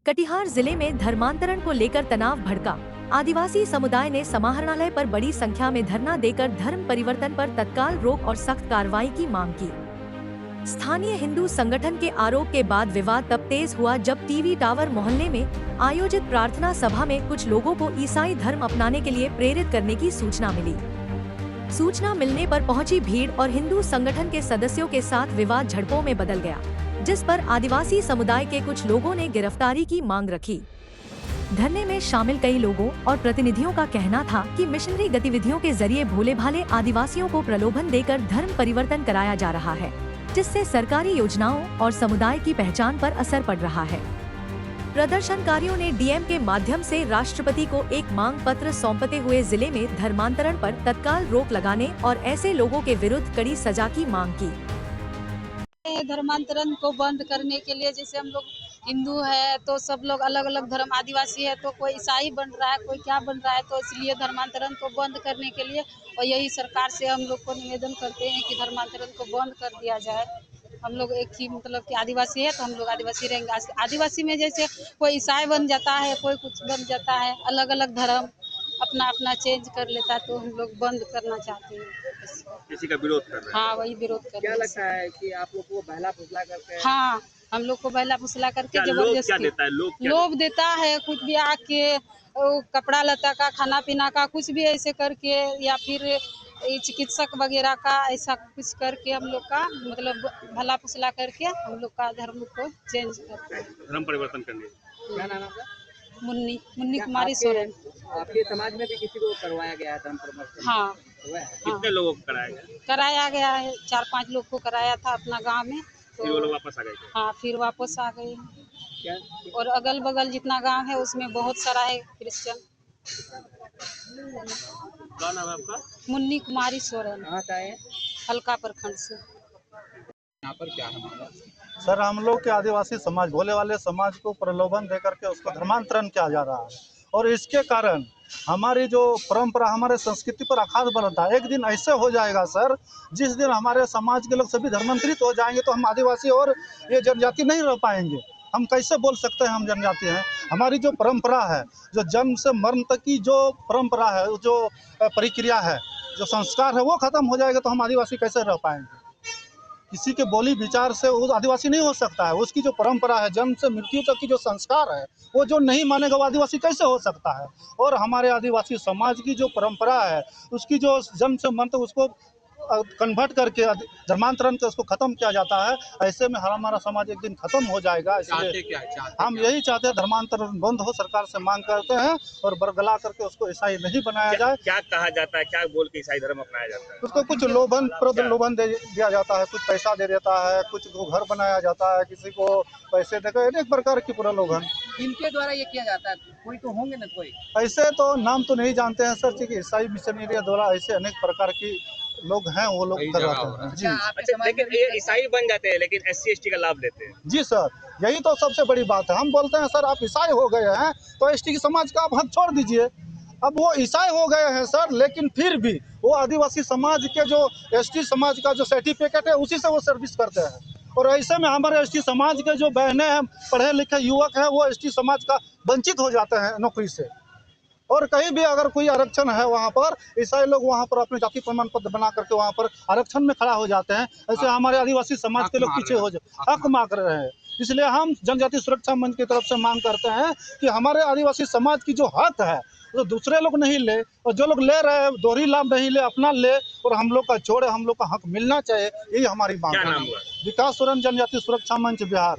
कटिहार जिले में धर्मांतरण को लेकर तनाव भड़का। आदिवासी समुदाय ने समाहरणालय पर बड़ी संख्या में धरना देकर धर्म परिवर्तन पर तत्काल रोक और सख्त कार्रवाई की मांग की। स्थानीय हिंदू संगठन के आरोप के बाद विवाद तब तेज हुआ जब टीवी टावर मोहल्ले में आयोजित प्रार्थना सभा में कुछ लोगों को ईसाई धर्म अपनाने के लिए प्रेरित करने की सूचना मिली। सूचना मिलने पर पहुंची भीड़ और हिंदू संगठन के सदस्यों के साथ विवाद झड़पों में बदल गया, जिस पर आदिवासी समुदाय के कुछ लोगों ने गिरफ्तारी की मांग रखी। धरने में शामिल कई लोगों और प्रतिनिधियों का कहना था कि मिशनरी गतिविधियों के जरिए भोले भाले आदिवासियों को प्रलोभन देकर धर्म परिवर्तन कराया जा रहा है, जिससे सरकारी योजनाओं और समुदाय की पहचान पर असर पड़ रहा है। प्रदर्शनकारियों ने डीएम के माध्यम से राष्ट्रपति को एक मांग पत्र सौंपते हुए जिले में धर्मांतरण पर तत्काल रोक लगाने और ऐसे लोगों के विरुद्ध कड़ी सजा की मांग की। धर्मांतरण को बंद करने के लिए, जैसे हम लोग हिंदू है तो सब लोग अलग अलग धर्म, आदिवासी है तो कोई ईसाई बन रहा है, कोई क्या बन रहा है, तो इसलिए धर्मांतरण को बंद करने के लिए और यही सरकार से हम लोग को निवेदन करते हैं कि धर्मांतरण को बंद कर दिया जाए। हम लोग एक ही मतलब कि आदिवासी है तो हम लोग आदिवासी रहेंगे। आदिवासी में जैसे कोई ईसाई बन जाता है, कोई कुछ बन जाता है, अलग अलग धर्म अपना अपना चेंज कर लेता है, तो हम लोग बंद करना चाहते हैं। किसी का विरोध कर रहे हैं? हाँ, वही विरोध कर। क्या लगता है कि आप लोग को बहला फुसला करके? हाँ, हम लोग को बहला फुसला करके जबरदस्ती लोभ देता है, कुछ भी आके कपड़ा लता का, खाना पीना का, कुछ भी ऐसे करके, या फिर चिकित्सक वगैरह का ऐसा कुछ करके हम लोग का मतलब भला फुसला करके हम लोग का धर्म को चेंज करते हैं, धर्म परिवर्तन करने। क्या नाम है आपका? मुन्नी कुमारी सोरेन। आपके समाज में भी किसी को करवाया गया है धर्म परिवर्तन? हाँ, कितने लोगों को कराया गया है? 4-5 लोग को कराया था अपना गांव में, तो फिर वो लोग वापस आ गए थे? हाँ, फिर वापस आ गए। क्या? और अगल बगल जितना गांव है उसमें बहुत सारा है क्रिश्चियन। क्या नाम है आपका? मुन्नी कुमारी सोरेन। कहाँ का है? हल्का प्रखंड से। यहाँ पर क्या है मामला? सर, हम लोग के आदिवासी समाज, भोले वाले समाज को प्रलोभन देकर के उसको धर्मांतरण किया जा रहा है और इसके कारण हमारी जो परंपरा, हमारे संस्कृति पर आघात बनता है। एक दिन ऐसे हो जाएगा सर, जिस दिन हमारे समाज के लोग सभी धर्मांतरित हो जाएंगे तो हम आदिवासी और ये जनजाति नहीं रह पाएंगे। हम कैसे बोल सकते हैं हम जनजाति हैं? हमारी जो परंपरा है, जो जन्म से मरण तक की जो परंपरा है, जो प्रक्रिया है, जो संस्कार है, वो खत्म हो जाएगा तो हम आदिवासी कैसे रह पाएंगे? किसी के बोली विचार से वो आदिवासी नहीं हो सकता है। उसकी जो परंपरा है, जन्म से मृत्यु तक की जो संस्कार है, वो जो नहीं मानेगा वो आदिवासी कैसे हो सकता है? और हमारे आदिवासी समाज की जो परंपरा है, उसकी जो जन्म से मरण तक उसको कन्वर्ट करके धर्मांतरण से उसको खत्म किया जाता है। ऐसे में हमारा समाज एक दिन खत्म हो जाएगा। इसलिए हम यही चाहते हैं धर्मांतरण बंद हो, सरकार से मांग करते हैं और बरगला करके उसको ईसाई नहीं बनाया जाए। क्या कहा जाता है, क्या बोल के ईसाई धर्म अपनाया जाता है? उसको कुछ प्रलोभन दे दिया जाता है, कुछ पैसा दे देता है, कुछ को घर बनाया जाता है, किसी को पैसे देकर, अनेक प्रकार की प्रलोभन। इनके द्वारा ये किया जाता है? कोई तो होंगे ना कोई ऐसे तो नाम तो नहीं जानते हैं सर, क्योंकि ईसाई मिशनरी द्वारा ऐसे अनेक प्रकार की लोग हैं, वो लोग करवाते हैं जी। अच्छा, लेकिन ये ईसाई बन जाते हैं लेकिन SC ST का लाभ लेते हैं? जी सर, यही तो सबसे बड़ी बात है। हम बोलते हैं सर, आप ईसाई हो गए हैं तो ST की समाज का आप हक छोड़ दीजिए। अब वो ईसाई हो गए हैं सर, लेकिन फिर भी वो आदिवासी समाज के जो ST समाज का जो सर्टिफिकेट है उसी से वो सर्विस करते हैं। और ऐसे में हमारे ST समाज के जो बहनें हैं, पढ़े लिखे युवक हैं, वो ST समाज का वंचित हो जाते हैं नौकरी से। और कहीं भी अगर कोई आरक्षण है वहाँ पर, ईसाई लोग वहाँ पर अपने जाति प्रमाण पत्र बना करके वहाँ पर आरक्षण में खड़ा हो जाते हैं। ऐसे हमारे आदिवासी समाज के लोग पीछे हो जाते, हक मांग रहे हैं। इसलिए हम जनजाति सुरक्षा मंच की तरफ से मांग करते हैं कि हमारे आदिवासी समाज की जो हक है तो दूसरे लोग नहीं ले, और जो लोग ले रहे हैं दोहरी लाभ नहीं ले, अपना ले और हम लोग का छोड़े, हम लोग का हक मिलना चाहिए। यही हमारी मांग है। क्या नाम हुआ? विकास सोरेन, जनजाति सुरक्षा मंच बिहार।